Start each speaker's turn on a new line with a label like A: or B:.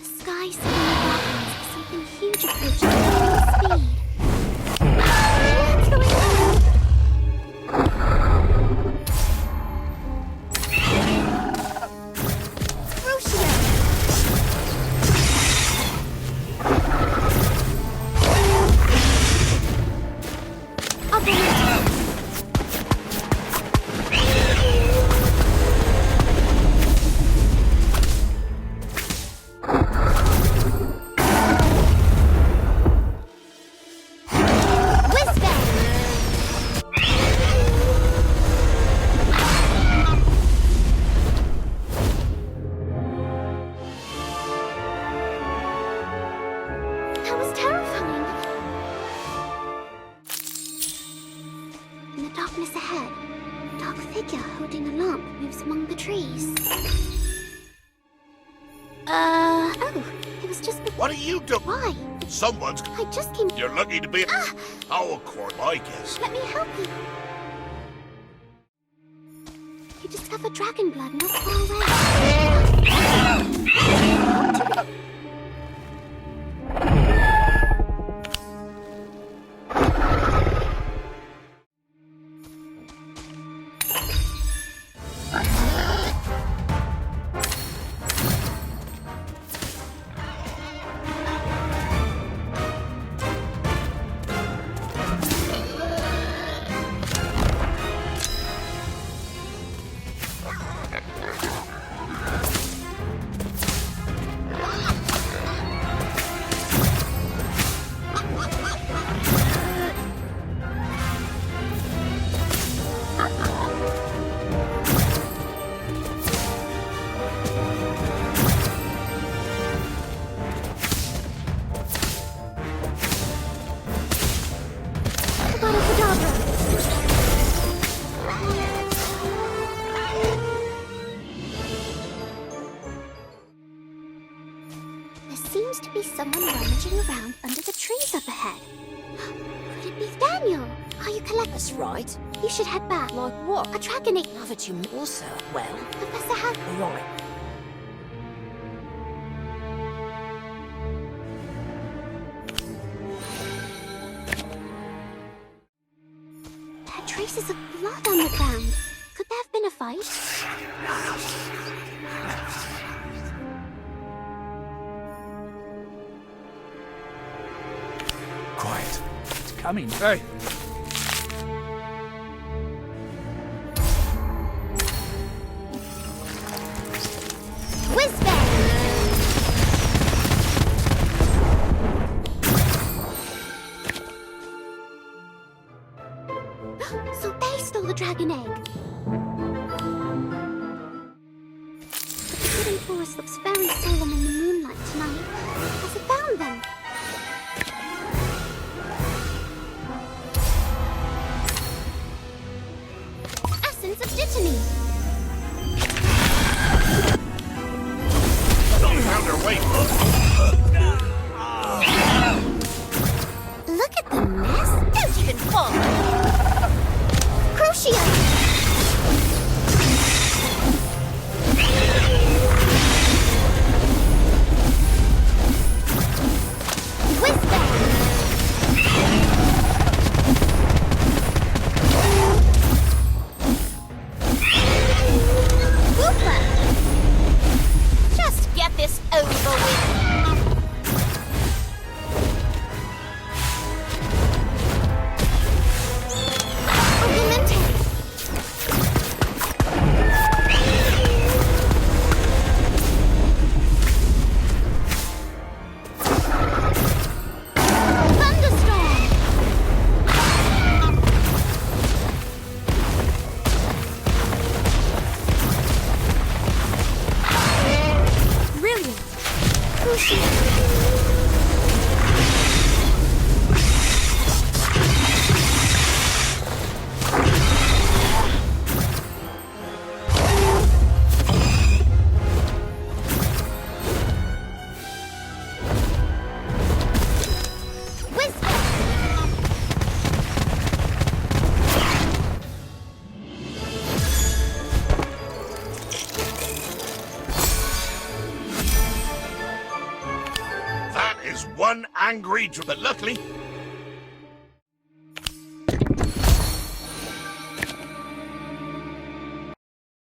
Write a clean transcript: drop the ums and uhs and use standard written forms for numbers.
A: Sky suddenly blackens as something huge approaches at full speed. What's going on? Crucio! Operator! That was terrifying. In the darkness ahead, a dark figure holding a lamp moves among the trees. Oh, it was just
B: What are you doing?
A: Why?
B: Someone's...
A: I just came...
B: You're lucky to be... Oh, of course, I guess.
A: Let me help you. You discovered dragon blood not far away. There seems to be someone rummaging around under the trees up ahead. Could it be Daniel? Are you collecting?
C: That's right.
A: You should head back.
C: Like what?
A: A dragon ate
C: Haven't you also? Well,
A: Professor Harry.
C: right.
A: There are traces of blood on the ground. Could there have been a fight?
D: Quiet. It's coming. Hey!
A: Whiz-bang! So they stole the dragon egg. But the hidden forest looks very solemn in the moonlight tonight. Has it found them? Essence of Dittany.
B: Found her way.
A: Look at the mess.
C: Don't even fall!
A: Crucio!
C: Just get this over with.
B: one angry but luckily,